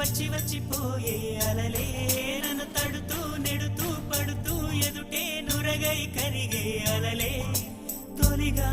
వచ్చి వచ్చిపోయే అలలే నన్ను తడుతూ నెడుతూ పడుతూ ఎదుటే నురగై కరిగే అలలే తొలిగా